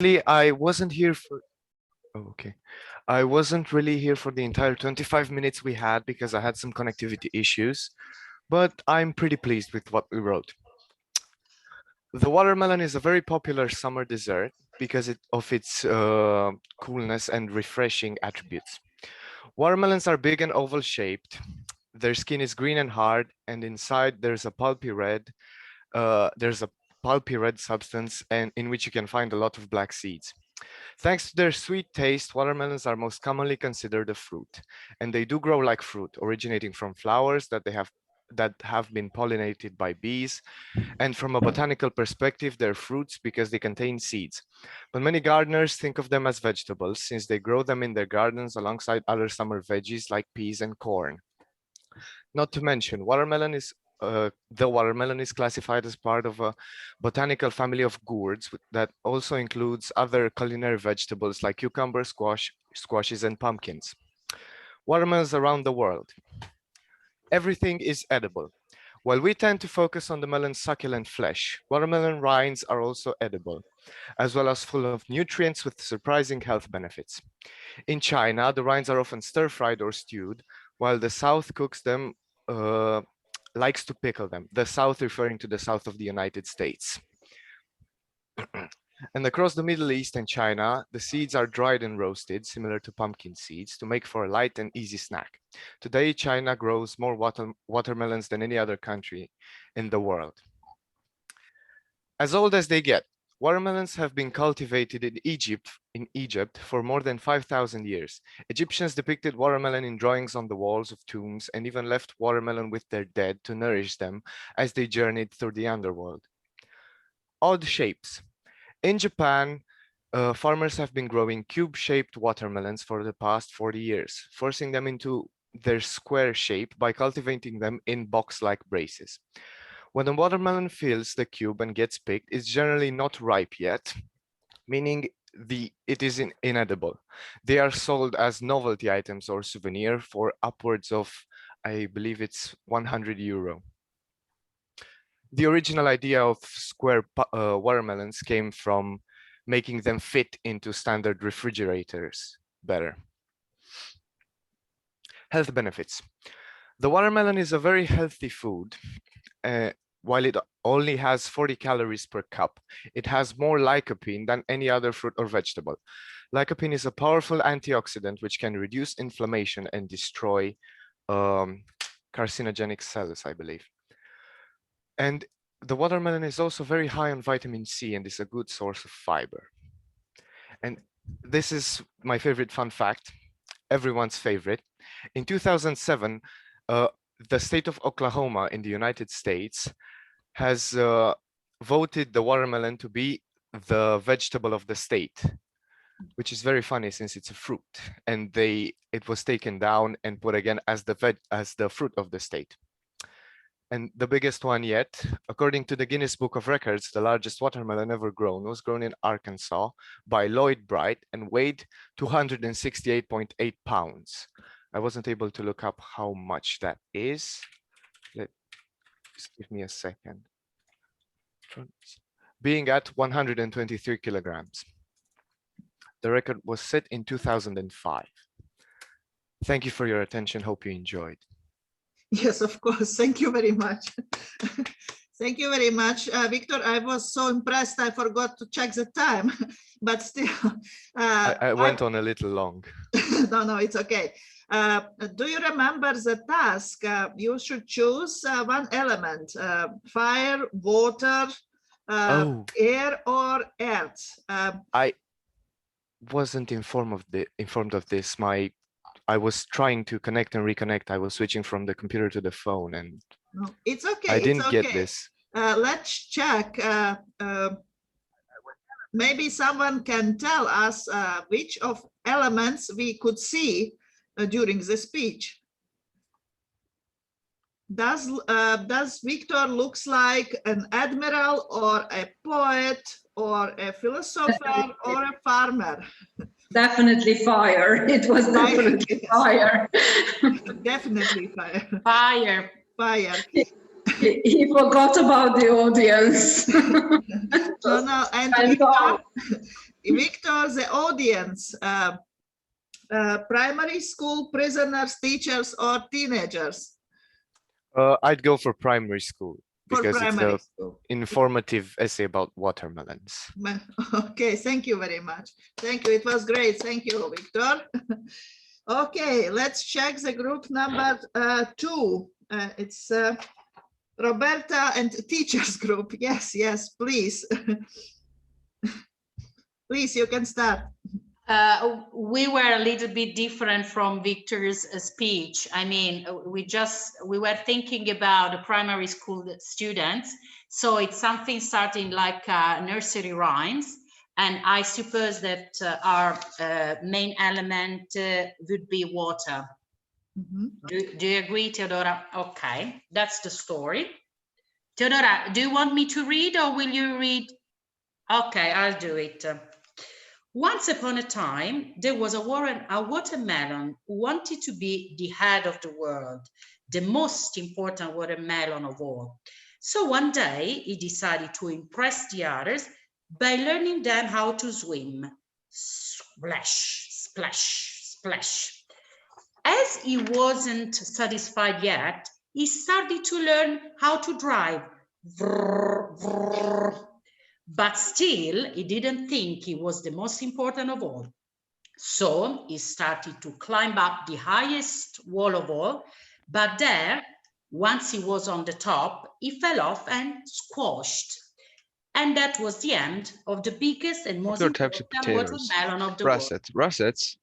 I wasn't here for. Oh, okay. I wasn't really here for the entire 25 minutes we had because I had some connectivity issues, but I'm pretty pleased with what we wrote. The watermelon is a very popular summer dessert because of its coolness and refreshing attributes. Watermelons are big and oval shaped. Their skin is green and hard, and inside there's a pulpy red substance, and in which you can find a lot of black seeds. Thanks to their sweet taste, watermelons are most commonly considered a fruit, and they do grow like fruit, originating from flowers that have been pollinated by bees. And from a botanical perspective, they're fruits because they contain seeds. But many gardeners think of them as vegetables since they grow them in their gardens alongside other summer veggies like peas and corn. Not to mention, the watermelon is classified as part of a botanical family of gourds that also includes other culinary vegetables like cucumber, squashes, and pumpkins. Watermelons around the world. Everything is edible. While we tend to focus on the melon's succulent flesh, watermelon rinds are also edible, as well as full of nutrients with surprising health benefits. In China, the rinds are often stir-fried or stewed, while the South cooks them, uh, likes to pickle them. The South referring to the south of the United States. And across the Middle East and China, the seeds are dried and roasted, similar to pumpkin seeds, to make for a light and easy snack. Today, China grows more watermelons than any other country in the world. As old as they get, watermelons have been cultivated in Egypt for more than 5,000 years. Egyptians depicted watermelon in drawings on the walls of tombs and even left watermelon with their dead to nourish them as they journeyed through the underworld. Odd shapes. In Japan, farmers have been growing cube-shaped watermelons for the past 40 years, forcing them into their square shape by cultivating them in box-like braces. When a watermelon fills the cube and gets picked, it's generally not ripe yet, meaning it is inedible. They are sold as novelty items or souvenir for upwards of, I believe it's €100. The original idea of square watermelons came from making them fit into standard refrigerators better. Health benefits. The watermelon is a very healthy food. While it only has 40 calories per cup, it has more lycopene than any other fruit or vegetable. Lycopene is a powerful antioxidant which can reduce inflammation and destroy carcinogenic cells, I believe. And the watermelon is also very high on vitamin C and is a good source of fiber. And this is my favorite fun fact, everyone's favorite. In 2007, the state of Oklahoma in the United States has voted the watermelon to be the vegetable of the state, which is very funny since it's a fruit, and it was taken down and put again as the fruit of the state. And the biggest one yet, according to the Guinness Book of Records, the largest watermelon ever grown was grown in Arkansas by Lloyd Bright and weighed 268.8 pounds. I wasn't able to look up how much that is. Just give me a second. Being at 123 kilograms. The record was set in 2005. Thank you for your attention. Hope you enjoyed. Yes, of course. Thank you very much. Thank you very much. Victor, I was so impressed, I forgot to check the time, but still. I went on a little long. No, it's okay. Do you remember the task? You should choose one element, fire, water, air, or earth. I wasn't informed of this. I was trying to connect and reconnect. I was switching from the computer to the phone, and no, it's okay. I didn't get this. Let's check. Maybe someone can tell us which of elements we could see during the speech. Does Victor looks like an admiral or a poet or a philosopher or a farmer? Definitely fire. It was definitely fire. Definitely fire. Fire. Fire. He forgot about the audience. No, and Victor, the audience, primary school prisoners, teachers, or teenagers? I'd go for primary school because it's primary an school. informative essay about watermelons. Okay, thank you very much. Thank you. It was great. Thank you, Victor. Okay, let's check the group number 2. It's Roberta and teachers group. Yes, yes, please. Please, you can start. We were a little bit different from Victor's speech. I mean, we were thinking about the primary school students. So it's something starting like nursery rhymes. And I suppose that our main element would be water. Mm-hmm. Do you agree, Teodora? Okay, that's the story. Teodora, do you want me to read or will you read? Okay, I'll do it. Once upon a time, there was a watermelon who wanted to be the head of the world, the most important watermelon of all. So one day he decided to impress the others by learning them how to swim. Splash, splash, splash. As he wasn't satisfied yet, he started to learn how to drive. Vrr, vrr. But still, he didn't think he was the most important of all. So he started to climb up the highest wall of all. But there, once he was on the top, he fell off and squashed. And that was the end of the biggest and most important watermelon of the world. Russets.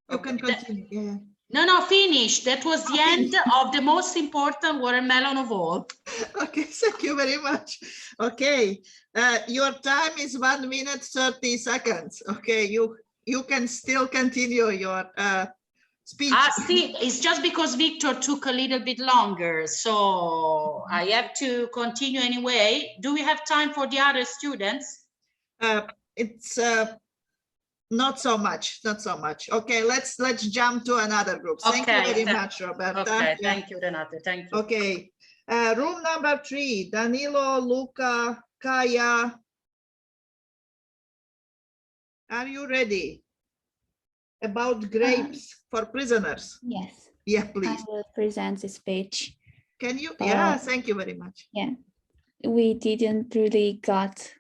You can continue. Yeah. No, finish. That was the end of the most important watermelon of all. Okay, thank you very much. Okay, your time is 1 minute 30 seconds. Okay, you can still continue your speech. See, it's just because Victor took a little bit longer, so I have to continue anyway. Do we have time for the other students? It's not so much, not so much. Okay, let's jump to another group. Thank you very much, Roberta. Okay, thank you, Renate. Thank you. Okay, room number 3, Danilo, Luca, Kaya. Are you ready? About grapes for prisoners. Yes. Yeah, please. I will present the speech. Can you? Yeah, thank you very much. Yeah, we didn't really got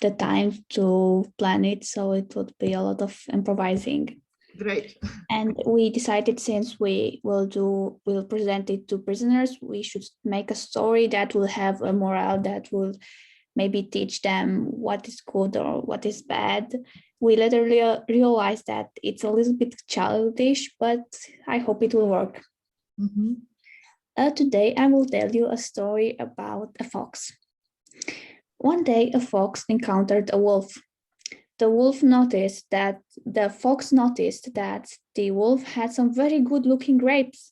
the time to plan it, so it would be a lot of improvising. Great. And we decided, since we'll present it to prisoners, we should make a story that will have a moral, that will maybe teach them what is good or what is bad. We later realized that it's a little bit childish, but I hope it will work. Mm-hmm. Today I will tell you a story about a fox. One day a fox encountered a wolf. The fox noticed that the wolf had some very good looking grapes.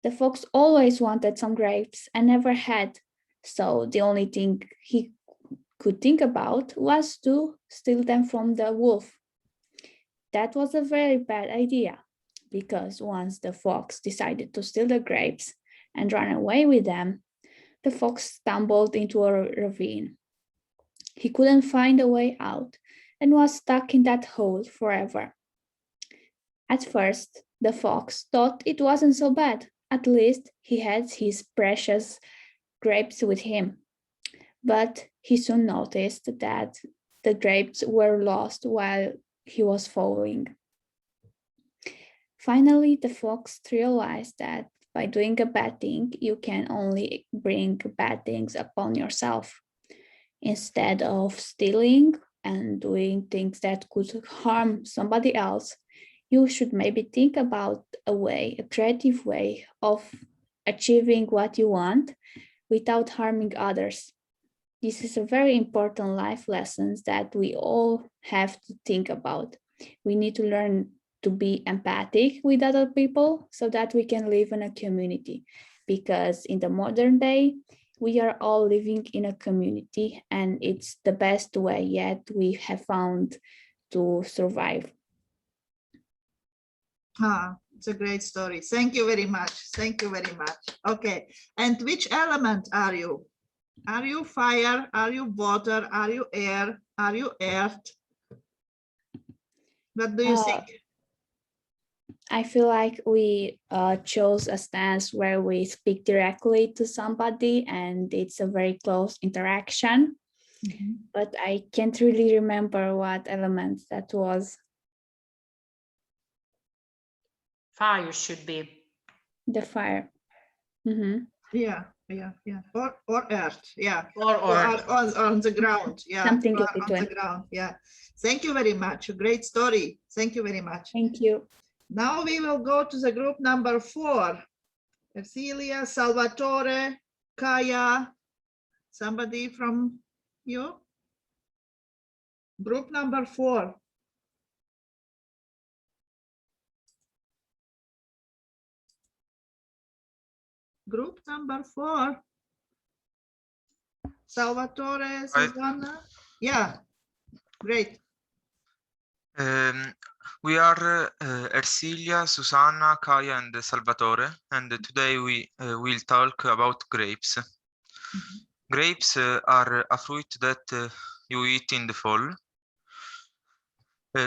The fox always wanted some grapes and never had, so the only thing he could think about was to steal them from the wolf. That was a very bad idea, because once the fox decided to steal the grapes and run away with them, the fox stumbled into a ravine. He couldn't find a way out and was stuck in that hole forever. At first, the fox thought it wasn't so bad. At least he had his precious grapes with him. But he soon noticed that the grapes were lost while he was following. Finally, the fox realized that by doing a bad thing, you can only bring bad things upon yourself. Instead of stealing and doing things that could harm somebody else, you should maybe think about a creative way of achieving what you want without harming others. This is a very important life lesson that we all have to think about. We need to learn to be empathic with other people so that we can live in a community, because in the modern day, we are all living in a community, and it's the best way yet we have found to survive. It's a great story. Thank you very much. Thank you very much. Okay, and which element are you? Are you fire? Are you water? Are you air? Are you earth? What do you think? I feel like we chose a stance where we speak directly to somebody and it's a very close interaction. But I can't really remember what element that was. Fire should be. The fire. Mm-hmm. Yeah. Or earth. Yeah. Or on the ground. Yeah. Something in on between. the ground. Yeah. Thank you very much. Great story. Thank you very much. Thank you. Now we will go to the group number 4. Ercilia, Salvatore, Kaya. Somebody from you? Group number 4. Group number 4. Salvatore, Susanna. Yeah, great. We are Ercilia, Susanna, Kaya, and Salvatore, and today we will talk about grapes. Grapes are a fruit that you eat in the fall.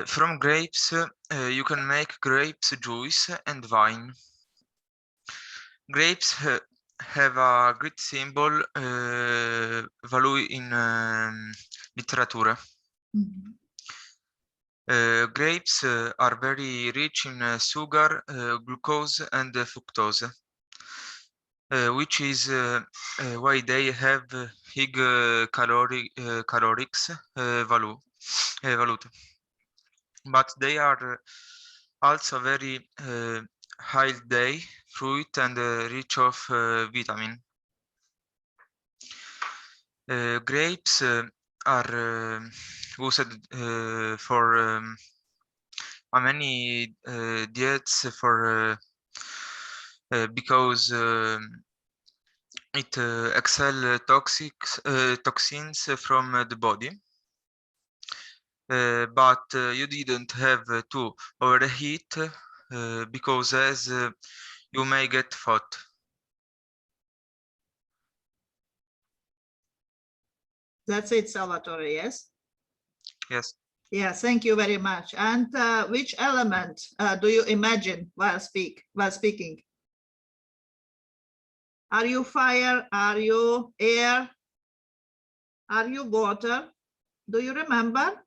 From grapes, you can make grapes juice and wine. Grapes have a great symbol value in literature. Grapes are very rich in sugar, glucose, and fructose, which is why they have high calorics value. But they are also very healthy fruit and rich of vitamin. Grapes are used for many diets for because it expels toxins from the body. But you didn't have to overheat because as you may get fat. That's it, Salvatore, yes? Yes. Yeah, thank you very much. And which element do you imagine while speaking? Are you fire? Are you air? Are you water? Do you remember?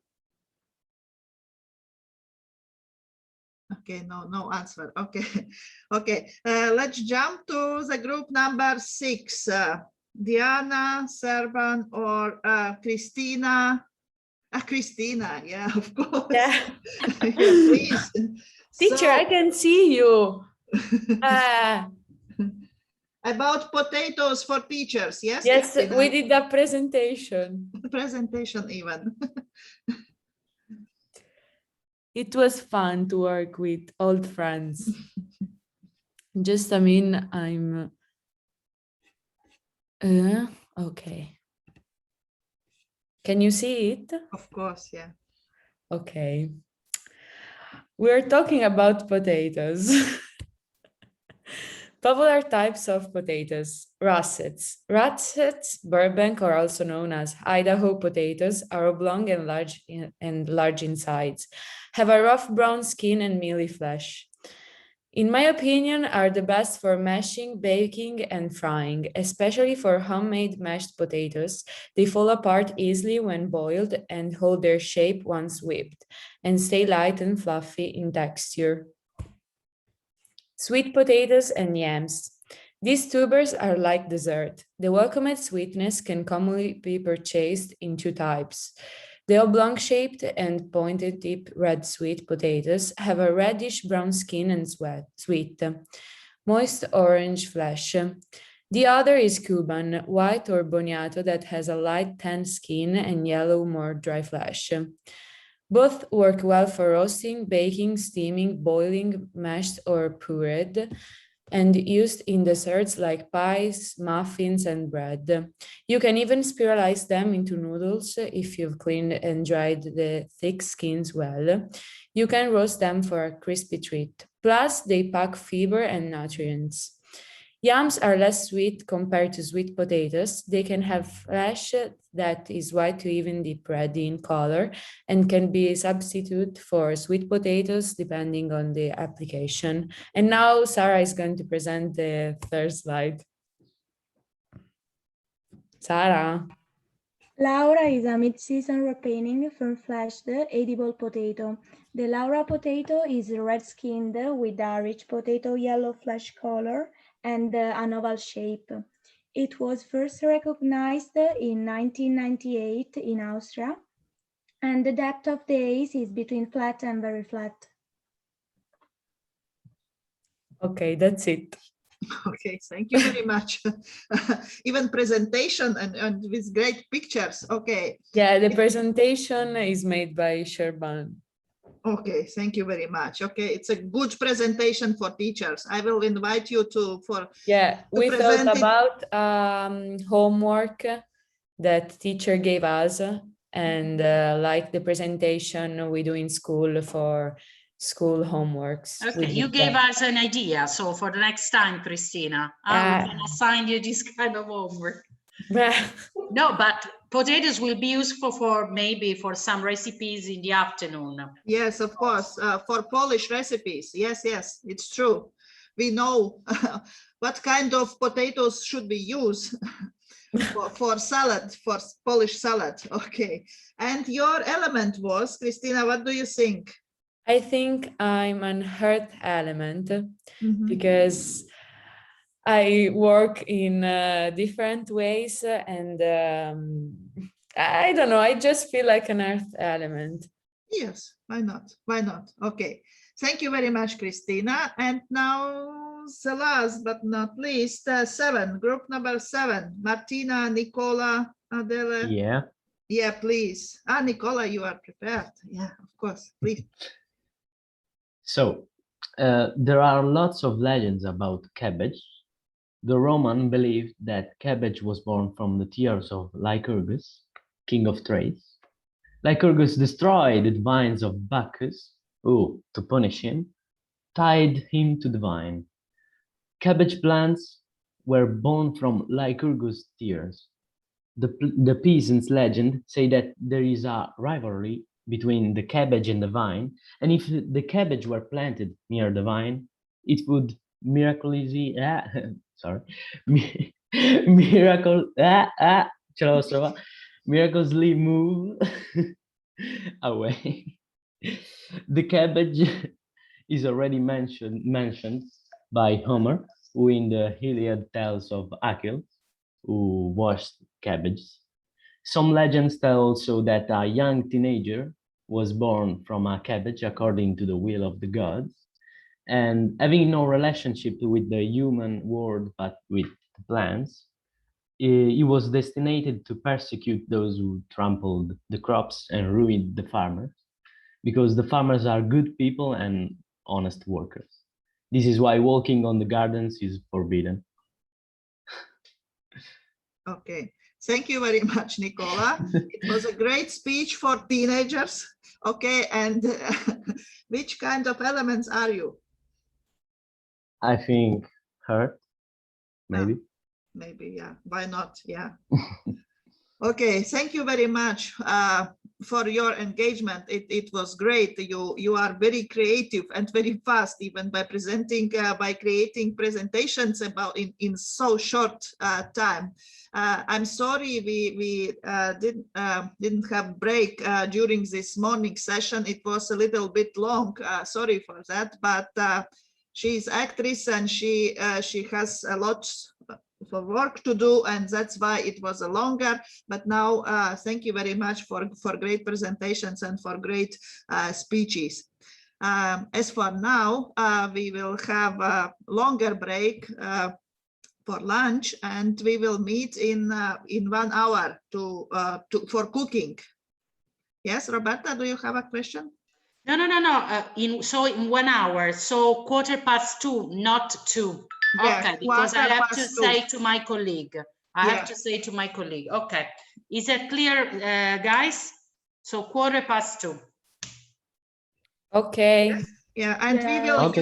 Okay, no answer. Okay, okay. Let's jump to the group number 6. Diana, Serban, or Christina. Christina, yeah, of course. Yeah. Yeah, please. Teacher, I can see you. About potatoes for teachers, yes? Yes, Christina? we did a presentation. Presentation even. It was fun to work with old friends. Just, I mean, I'm... okay. Can you see it? Of course, yeah. Okay. We're talking about potatoes. Popular types of potatoes: russets. Russets, Burbank, or also known as Idaho potatoes, are oblong and large in size, have a rough brown skin and mealy flesh. In my opinion, are the best for mashing, baking, and frying, especially for homemade mashed potatoes. They fall apart easily when boiled and hold their shape once whipped, and stay light and fluffy in texture. Sweet potatoes and yams. These tubers are like dessert. The welcomed sweetness can commonly be purchased in 2 types. The oblong-shaped and pointed-tip red sweet potatoes have a reddish-brown skin and sweet, moist orange flesh. The other is Cuban, white or boniato, that has a light tan skin and yellow, more dry flesh. Both work well for roasting, baking, steaming, boiling, mashed, or pureed, and used in desserts like pies, muffins, and bread. You can even spiralize them into noodles if you've cleaned and dried the thick skins well. You can roast them for a crispy treat. Plus, they pack fiber and nutrients. Yams are less sweet compared to sweet potatoes. They can have flesh that is white to even deep red in color and can be a substitute for sweet potatoes depending on the application. And now Sarah is going to present the third slide. Sarah. Laura is a mid-season repainting from fleshed edible potato. The Laura potato is red-skinned with a rich potato yellow flesh color and an oval shape. It was first recognized in 1998 in Austria, and the depth of the ace is between flat and very flat. Okay, that's it. Okay, thank you very much. Even presentation and with great pictures. Okay. Yeah, the presentation is made by Sherban. Okay, thank you very much. Okay, it's a good presentation for teachers. I will invite you to we present thought it. about homework that teacher gave us and like the presentation we do in school for school homeworks. Okay, you gave us an idea. So for the next time, Christina, we can assign you this kind of homework. No, but potatoes will be useful for maybe for some recipes in the afternoon. Yes, of course, for Polish recipes. Yes, yes, it's true. We know what kind of potatoes should we use for salad, for Polish salad. Okay, and your element was, Christina, what do you think? I think I'm an earth element because I work in different ways and I don't know, I just feel like an earth element. Yes, why not? Why not? Okay, thank you very much, Christina. And now, the last but not least, group number 7, Martina, Nicola, Adele. Yeah. Yeah, please. Nicola, you are prepared. Yeah, of course, please. So there are lots of legends about cabbage. The Roman believed that cabbage was born from the tears of Lycurgus, king of Thrace. Lycurgus destroyed the vines of Bacchus, who, to punish him, tied him to the vine. Cabbage plants were born from Lycurgus' tears. The peasants' legend say that there is a rivalry between the cabbage and the vine, and if the cabbage were planted near the vine, it would miraculously miraculously move away. The cabbage is already mentioned by Homer, who in the Iliad tells of Achilles, who washed cabbages. Some legends tell also that a young teenager was born from a cabbage according to the will of the gods, and having no relationship with the human world but with the plants, he was destined to persecute those who trampled the crops and ruined the farmers, because the farmers are good people and honest workers. This is why walking on the gardens is forbidden. Okay. Thank you very much, Nicola. It was a great speech for teenagers. Okay, and which kind of elements are you? I think hurt, maybe. Maybe, yeah. Why not? Yeah. Okay, thank you very much for your engagement. It was great. You are very creative and very fast, even by creating presentations about in so short time. I'm sorry we didn't have break during this morning session. It was a little bit long. Sorry for that, but she's actress and she has a lot for work to do, and that's why it was a longer. But now thank you very much for great presentations and for great speeches. As for now, we will have a longer break for lunch, and we will meet in 1 hour for cooking. Yes, Roberta, do you have a question? No. In 1 hour, so 2:15, not 2. Yeah, okay, because I have to 2:15. say to my colleague. I have to say to my colleague. Okay, is it clear, guys? So 2:15. Okay. Yeah, and Yeah.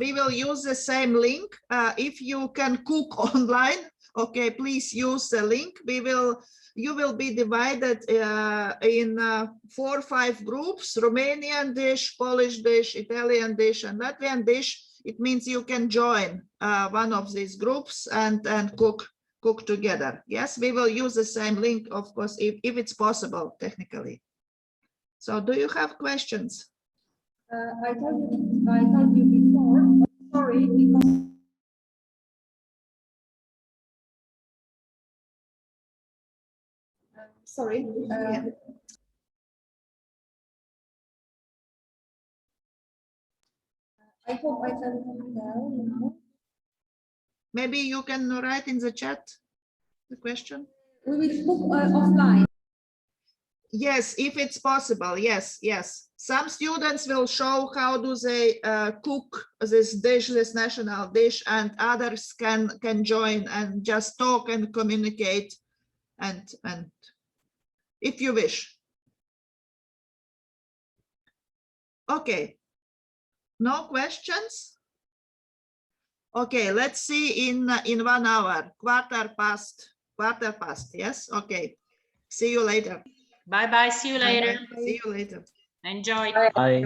we will use the same link. If you can cook online, okay, please use the link. You will be divided in 4 or 5 groups: Romanian dish, Polish dish, Italian dish, and Latvian dish. It means you can join one of these groups and cook together. Yes, we will use the same link, of course, if it's possible technically. So do you have questions? I told you before, sorry, because sorry. Yeah. I hope I can now. Maybe you can write in the chat the question. We will book offline. Yes, if it's possible. Yes, yes. Some students will show how do they cook this dish, this national dish, and others can join and just talk and communicate, and if you wish. Okay. No questions? Okay, let's see in 1 hour, quarter past. Yes. Okay. See you later. Bye bye. See you later. See you later. Enjoy. Bye.